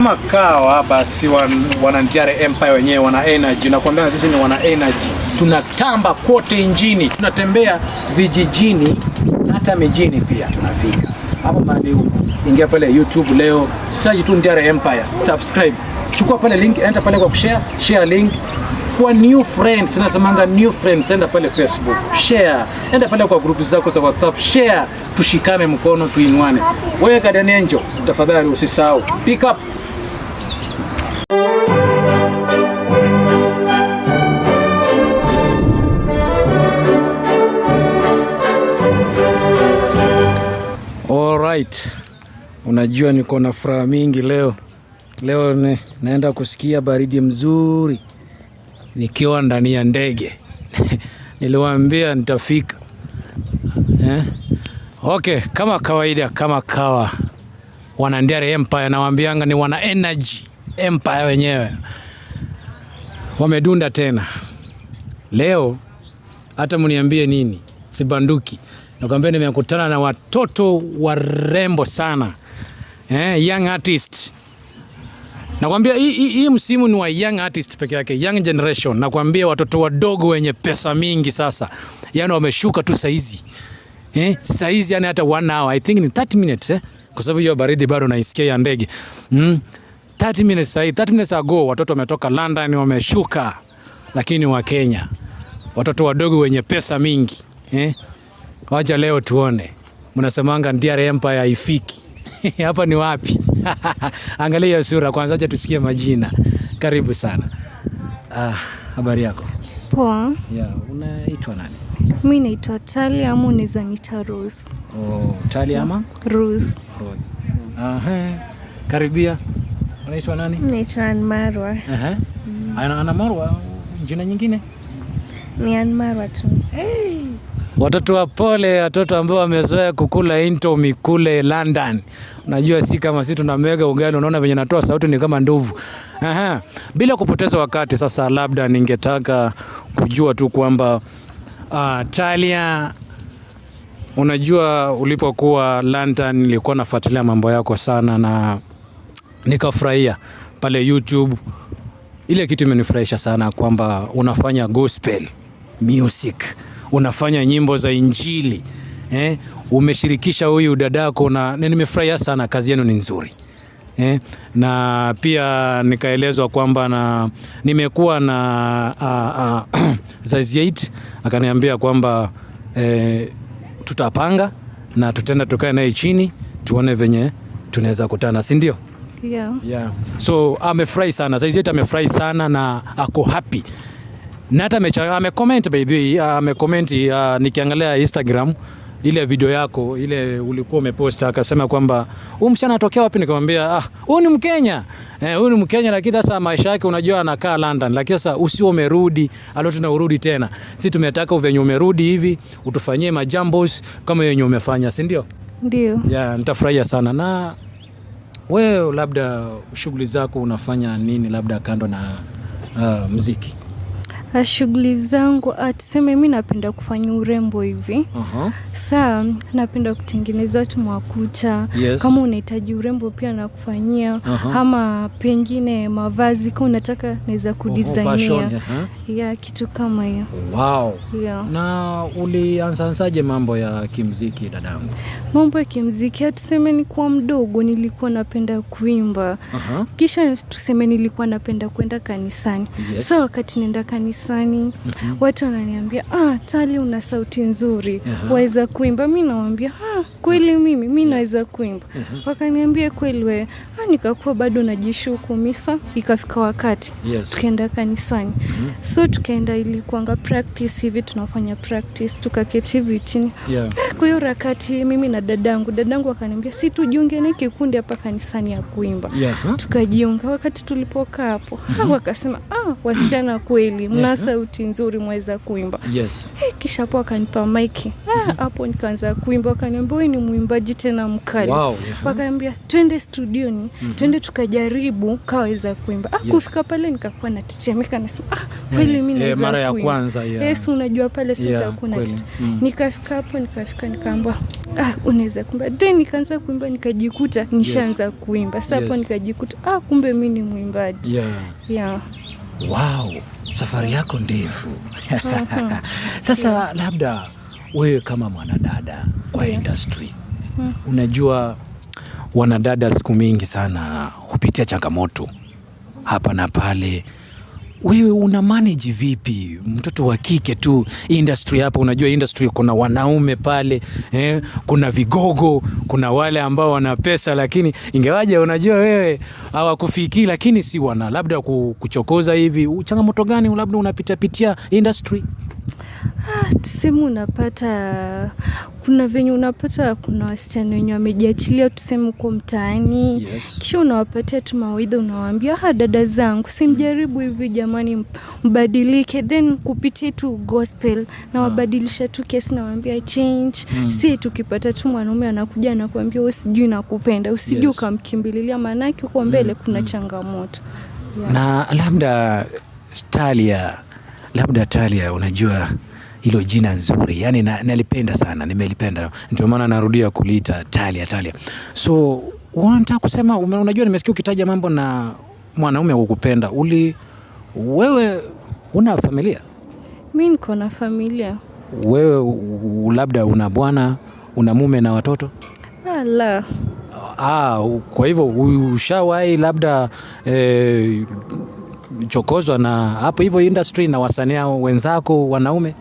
Kama kawa basi wana Ndiare Empire wenyewe wana energy. Nakwambia sisi ni wana energy. Tunatamba kote injini. Tunatembea vijijini hata mijini pia tunafika. Hapo mahali huko. Ingia pale YouTube leo, search tu Ndiare Empire, subscribe. Chukua pale link, enter pale kwa kushare, share link. Kwa new friends, nasemanga new friends, enda pale Facebook, share. Enda pale kwa group zako za WhatsApp, share. Tushikane mkono, tuinuane. Wewe Guardian Angel, tafadhali usisahau. Pick up. Alright. Unajua niko na furaha mingi leo. Leo naenda kusikia baridi mzuri nikiwa ndani ya ndege. Niliwaambia nitafika. Okay, kama kawaida, kama kawa wana Ndiare Empire, nawaambianga ni wana energy empire wenyewe. Wamedunda tena. Leo hata mniambie nini, sibanduki. Nakwambia nimekutana na watoto warembo sana. Young artist. Nakwambia hii msimu ni wa young artist peke yake, young generation. Nakwambia watoto wadogo wenye pesa mingi sasa. Yaani wameshuka tu saizi. Saizi yani hata 1 hour, I think ni 30 minutes kwa sababu hiyo baridi bado naisikia ya ndege. 30 minutes saizi, 30 minutes ago watoto wametoka London wameshuka. Lakini wa Kenya. Watoto wadogo wenye pesa mingi. Wacha leo tuone. Mnasemanga Ndiare Empire haifiki. Hapa ni wapi? Angalia sura kwanza, acha tusikie majina. Karibu sana. Habari yako? Poa. Unaitwa nani? Mimi naitwa Talia, ama unaweza niita Rose. Talia ama? Rose. Karibia. Unaitwa nani? Naitwa Ann Marwa. Ana Marwa, jina nyingine? Ni Ann Marwa tu. Watoto wa pole, watoto ambao wamezoea kukula indomie kule London. Unajua si kama sisi tuna mega ugali, unaona venye natoa sauti ni kama ndovu. Bila kupoteza wakati sasa, labda ningetaka kujua tu kwamba Talia, unajua ulipokuwa London nilikuwa nafuatilia mambo yako sana na nikafurahia pale YouTube. Ile kitu imenifurahisha sana kwamba unafanya gospel music. Unafanya nyimbo za injili. Umeshirikisha huyu dadako na nimefurahia sana, kazi yenu ni nzuri. Na pia nikaelezwa kwamba na nimekuwa na Zaziate akaniambia kwamba tutapanga na tutaenda tukae naye chini tuone venye tunaweza kutana, si ndio? Yeah. So amefurahi sana, Zaziate amefurahi sana na ako happy. Na hata amecomment by the way, amecomment nikiangalia Instagram ile video yako ile ulikuwa umepost, akasema kwamba huyu msichana anatokea wapi? Nikamwambia huyu ni Mkenya. Huyu ni Mkenya, lakini sasa maisha yake unajua anakaa London. Lakini sasa usio umerudi, alo tuna urudi tena. Sisi tumetaka uvenye umerudi hivi utufanyie majambos kama yenye umefanya, si ndio? Ndio. Nitafurahia sana. Na wewe labda shughuli zako unafanya nini labda kando na muziki? Shughuli zangu tuseme mimi napenda kufanya urembo hivi. Saa napenda kutengeneza tu makucha. Kama unahitaji urembo pia nakufanyia. Ama pengine mavazi kama unataka naweza kudesignia. Kitu kama hiyo. Wow. Na ulianzaje mambo ya kimuziki dadangu? Mambo ya kimuziki tuseme nilikuwa mdogo nilikuwa napenda kuimba. Kisha tuseme nilikuwa napenda kwenda kanisani. So wakati nenda kanisani watu wananiambia Tali una sauti nzuri, waweza kuimba. Mimi nawaambia kweli mimi naweza kuimba. Wakaniambia kweli wewe? Nikakuwa bado najishuku. Misa ikafika wakati tukaenda kanisani. So tukaenda, ilikuanga practice hivi, tunafanya practice, tukaketi vitini. Kwa hiyo wakati mimi na dadangu akaniambia si tujiunge na kikundi hapa kanisani ya kuimba. Tukajiunga. Wakati tulipokaa hapo wakasema wasichana kweli mna sauti nzuri, mweza kuimba. Kisha hapo akanipa maiki. Hapo nikaanza kuimba. Wakaniambia wewe ni mwimbaji tena mkali. Wakaniambia twende studioni twende tukajaribu kaweza kuimba. Kufika pale nikakuwa natetemeka, nasema kweli mimi naweza kuimba. Mara ya kwanza Yes, unajua pale sitakuwa nikafika hapo, nikaambiwa unaweza kuimba. Then nikaanza kuimba, nikajikuta nishaanza kuimba. Sasa hapo nikajikuta kumbe mimi ni mwimbaji. Wow, safari yako ndefu. Sasa labda wewe kama mwanadada kwa industry, unajua wanadada siku mingi sana hupitia changamoto hapa na pale. Wewe una manage vipi mtoto wa kike tu industry hapa? Unajua industry kuna wanaume pale, kuna vigogo, kuna wale ambao wana pesa, lakini ingewaje unajua wewe hawakufikii, lakini si wana labda kuchokoza hivi. Changamoto gani labda unapitia industry? Tuseme unapata kuna venye unapata kuna wasichana wenye wamejiachilia tuseme uko mtaani. Kisha unawapatia tu mawaidha, unawaambia dada zangu simjaribu hivi jamani, mbadilike. Then kupitia tu gospel na wabadilisha tu kesi, na waambia change. Si tukipata tu mwanaume anakuja anakuambia wewe sijui nakupenda, usijui ukamkimbililia, maana yake uko mbele kuna changamoto. Na labda Talia, unajua hilo jina nzuri, yani nalipenda sana, nimelipenda, ndio maana narudia kuliita Talia. So unataka kusema, unajua nimesikia ukitaja mambo na mwanaume kukupenda. Wewe una familia? Mimi niko na familia. Wewe labda una bwana, una mume na watoto? La. Kwa hivyo ushawahi labda chokozwa na hapo hivyo industry na wasanii wenzako wanaume?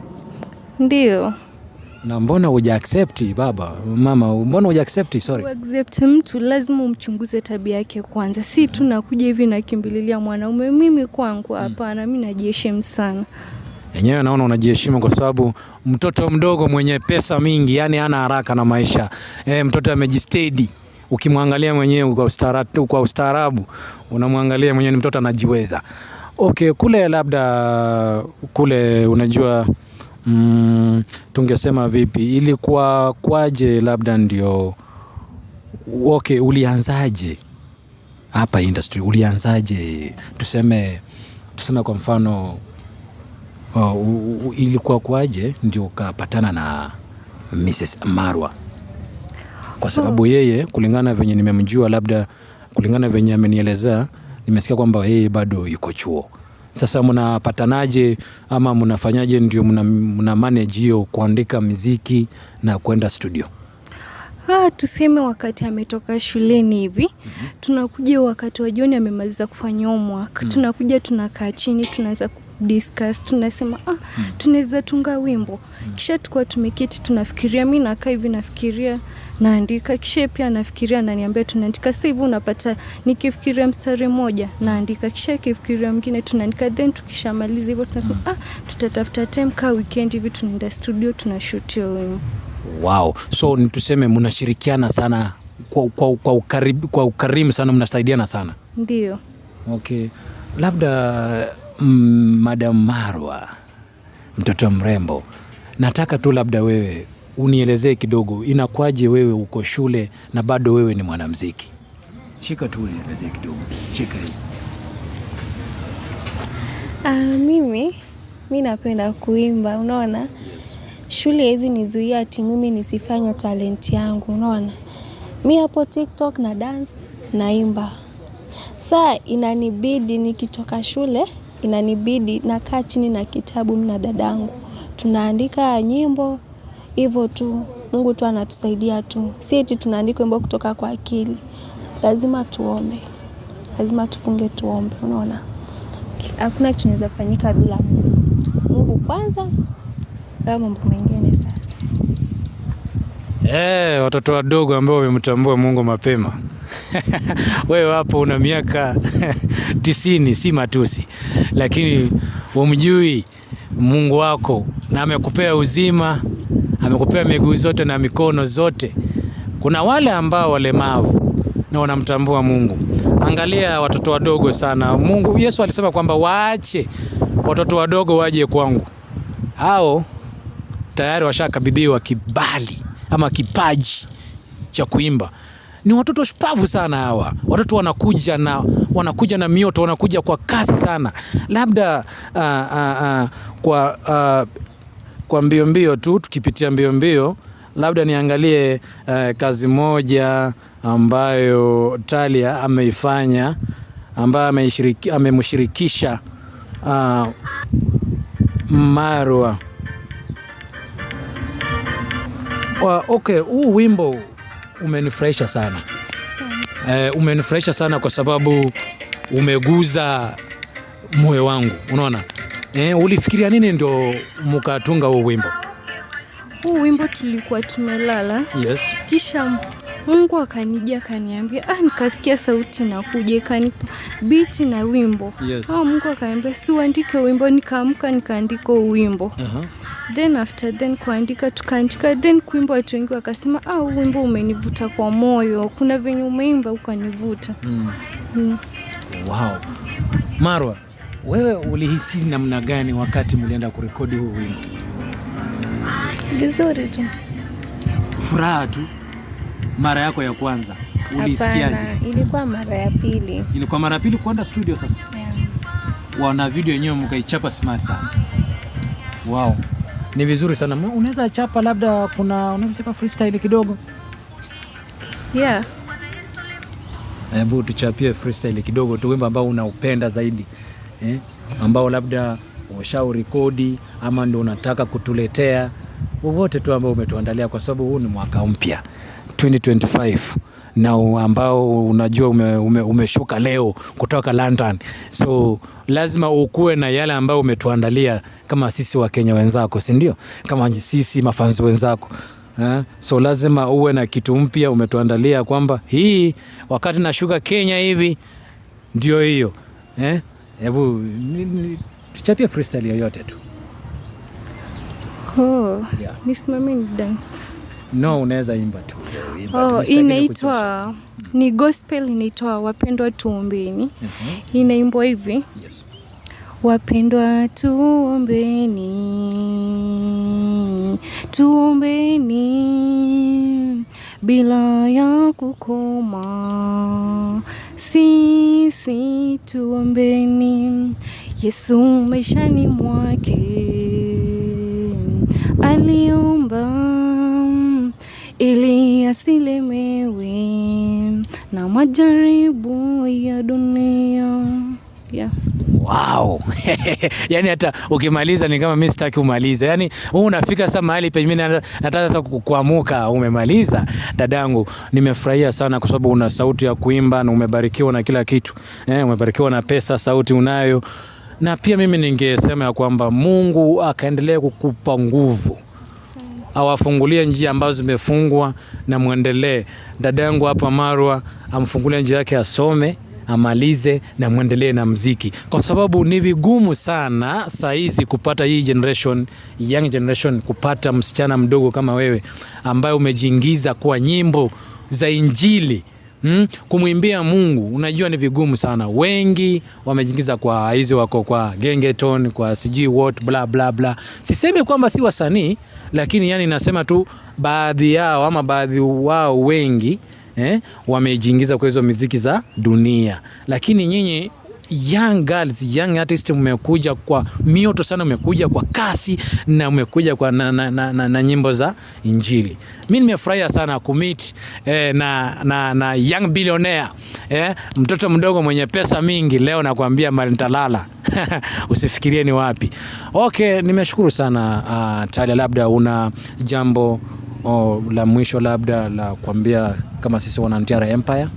Ndio. Na mbona huja accept mama, mbona huja accept? Sorry. Accept mtu lazima umchunguze tabia yake kwanza. Si tu nakuja hivi nakimbililia mwanaume. Mimi kwangu hapana, mimi najiheshimu sana. Yenyewe naona unajiheshimu kwa sababu mtoto mdogo mwenye pesa mingi, yani hana haraka na maisha. Mtoto amejistedi. Ukimwangalia mwenyewe kwa ustaarabu, unamwangalia mwenyewe ni mtoto anajiweza. Okay, kule unajua tungesema vipi, ilikuwa kwaje labda ndio ulianzaje hapa industry? Ulianzaje? Tuseme kwa mfano ilikuwa kwaje ndio ukapatana na Mrs. Marwa? Kwa sababu yeye kulingana venye nimemjua, labda kulingana venye amenieleza, nimesikia kwamba yeye bado yuko chuo. Sasa mnapatanaje ama mnafanyaje ndio mna manage hiyo kuandika muziki na kwenda studio? Tuseme wakati ametoka shuleni hivi, tunakuja wakati wa jioni amemaliza kufanya homework, tunakuja tunakaa chini, tunaanza discuss, tunasema tunaweza tunga wimbo. Kisha tukua tumeketi tunafikiria, mimi nakaa hivi nafikiria, naandika, kisha pia nafikiria, ananiambia tunaandika. Sasa hivi unapata nikifikiria mstari mmoja naandika, kisha kifikiria mwingine tunaandika. Then tukishamaliza hivyo tunasema tutatafuta time ka weekend hivi tunaenda studio tunashoot wimbo. Wow. So tuseme mnashirikiana sana kwa ukarimu sana, mnasaidiana sana. Ndio. Okay. Labda Madam Marwa, mtoto mrembo, nataka tu labda wewe unielezee kidogo, inakuaje wewe uko shule na bado wewe ni mwanamuziki? Shika tu unielezee kidogo. Shika hii. Mimi napenda kuimba, unaona? Shule hizi nizuia ati mimi nisifanye talent yangu, unaona? Mimi hapo TikTok na dance naimba. Saa inanibidi nikitoka shule, inanibidi nakaa chini na kitabu mimi na dadangu, tunaandika nyimbo hivyo tu. Mungu tu anatusaidia tu, si eti tunaandika wimbo kutoka kwa akili. Lazima tuombe, lazima tufunge tuombe, unaona? Hakuna kitu kinaweza fanyika bila Mungu kwanza, na mambo mengine sasa. Watoto wadogo ambao wamemtambua Mungu mapema. Wewe hapo una miaka 90, si matusi, lakini umjui Mungu wako na amekupea uzima, amekupea miguu zote na mikono zote. Kuna wale ambao walemavu na wanamtambua Mungu. Angalia watoto wadogo sana. Yesu alisema kwamba waache watoto wadogo waje kwangu. Hao tayari washakabidhiwa kibali ama kipaji cha kuimba. ni watoto shupavu sana hawa. Watoto wanakuja na mioto, wanakuja kwa kasi sana. Labda kwa mbio tu, tukipitia mbio, labda niangalie kazi moja ambayo Talia ameifanya, ambayo amemshirikisha Marwa. Okay, huu wimbo umenifurahisha sana. Umenifurahisha sana kwa sababu umeguza moyo wangu. Unaona? Ulifikiria nini ndio mkatunga huu wimbo? Huu wimbo tulikuwa tumelala. Yes. Kisha Mungu akanijia akaniambia, nikasikia sauti inakuja, ikanipa beat na wimbo. Yes. Mungu akaniambia si uandike wimbo, nikaamka nikaandika wimbo. Then after kuandika tukaandika, then kuimba, watu wengi wakasema wimbo umenivuta kwa moyo, kuna venye umeimba ukanivuta. Wow. Marwa, wewe ulihisi namna gani wakati mlienda kurekodi huu wimbo? Vizuri tu. Furaha tu? Mara yako ya kwanza ulisikiaje? Hapana, ilikuwa mara ya pili. Ilikuwa mara ya pili kuenda studio sasa? Yeah. Wana video yenyewe mkaichapa smart sana. Wow. Ni vizuri sana. Unaweza chapa labda unaweza chapa freestyle kidogo? Yeah. Hebu tuchapie freestyle kidogo tu, wimbo ambao unaupenda zaidi. Ambao labda umeshaurekodi ama ndio unataka kutuletea, wowote tu ambao umetuandalia, kwa sababu huu ni mwaka mpya 2025 na ambao unajua umeshuka leo kutoka London. So lazima ukue na yale ambao umetuandalia kama sisi wa Kenya wenzako, si ndio? Kama sisi mafanzi wenzako. So lazima uwe na kitu mpya umetuandalia, kwamba hii wakati nashuka Kenya hivi ndio hiyo. Hebu tuchapie freestyle yoyote tu. Yeah. Nisimame ni dance. No, unaweza imba tu. Inaitwa ni gospel, inaitwa Wapendwa Tuombeni. Inaimbwa hivi. Yes. Wapendwa tuombeni, tuombeni bila ya kukoma, sisi tuombeni. Yesu maishani mwake aliomba ili asilemewe na majaribu ya dunia. Yeah. Wow. Yani hata ukimaliza ni kama mimi sitaki umalize. Yani unafika sasa mahali penye mimi nataka sasa kuamuka umemaliza. Dadangu, nimefurahia sana kwa sababu una sauti ya kuimba na umebarikiwa na kila kitu. Umebarikiwa na pesa, sauti unayo. Na pia mimi ningesema ya kwamba Mungu akaendelea kukupa nguvu. Awafungulie njia ambazo zimefungwa na muendelee. Dadangu hapa Marwa amfungulie njia yake, asome, amalize na muendelee na muziki, kwa sababu ni vigumu sana saa hizi kupata hii generation, young generation, kupata msichana mdogo kama wewe ambaye umejiingiza kwa nyimbo za Injili. Kumwimbia Mungu, unajua ni vigumu sana. Wengi wamejiingiza kwa hizi, wako kwa gengeton, kwa sijui what bla bla bla. Sisemi kwamba si wasanii, lakini yani nasema tu baadhi yao ama baadhi wao wengi wamejiingiza kwa hizo muziki za dunia. Lakini nyinyi young girls, young artists, mmekuja kwa mioto sana, mmekuja kwa kasi na mmekuja kwa na nyimbo za Injili. Mimi nimefurahia sana kumit na young billionaire, mtoto mdogo mwenye pesa mingi. Leo nakwambia Malintalala. Usifikirie ni wapi. Okay, nimeshukuru sana Talia, labda una jambo la mwisho labda la kuambia kama sisi wana Ntiara Empire?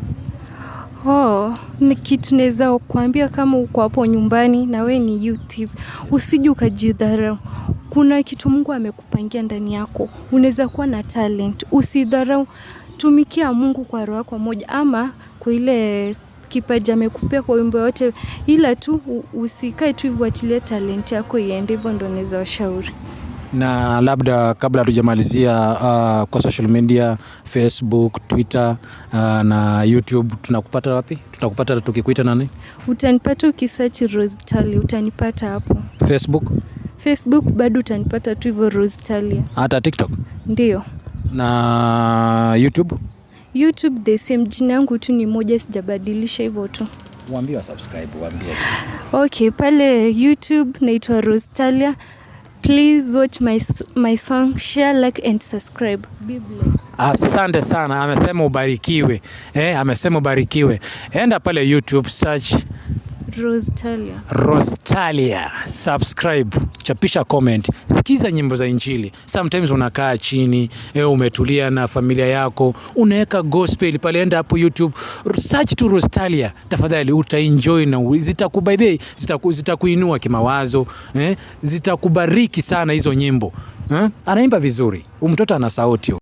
Ni kitu naweza kuambia, kama uko hapo nyumbani na we ni YouTube, usije ukajidharau. Kuna kitu Mungu amekupangia ndani yako. Unaweza kuwa na talent, usidharau. Tumikia Mungu kwa roho yako moja, ama kwa ile kipaji amekupea kwa wimbo yote, ila tu usikae tu hivyo, achilie talent yako iende. Hivyo ndo naweza washauri. Na labda kabla hatujamalizia, kwa social media, Facebook, Twitter na YouTube, tunakupata wapi? Tutakupata tukikuita nani? Utanipata ukisearch Rose Talia, utanipata hapo. Facebook bado utanipata tu hivyo Rose Talia. Hata TikTok? Ndio. Na YouTube? YouTube the same, jina yangu tu ni moja, sijabadilisha hivyo tu. Waambie wa subscribe, waambie. Okay, pale YouTube naitwa Rostalia. Please watch my song, share, like and subscribe. Be blessed. Asante sana, amesema ubarikiwe. Amesema ubarikiwe. Enda pale YouTube, search Rostalia. Subscribe, chapisha comment, sikiza nyimbo za Injili. Sometimes unakaa chini, umetulia na familia yako, unaweka gospel pale, enda hapo YouTube, search tu Rostalia. Tafadhali utaenjoy na zitakuinua kimawazo, zitakubariki sana hizo nyimbo. Anaimba vizuri. Mtoto ana sauti.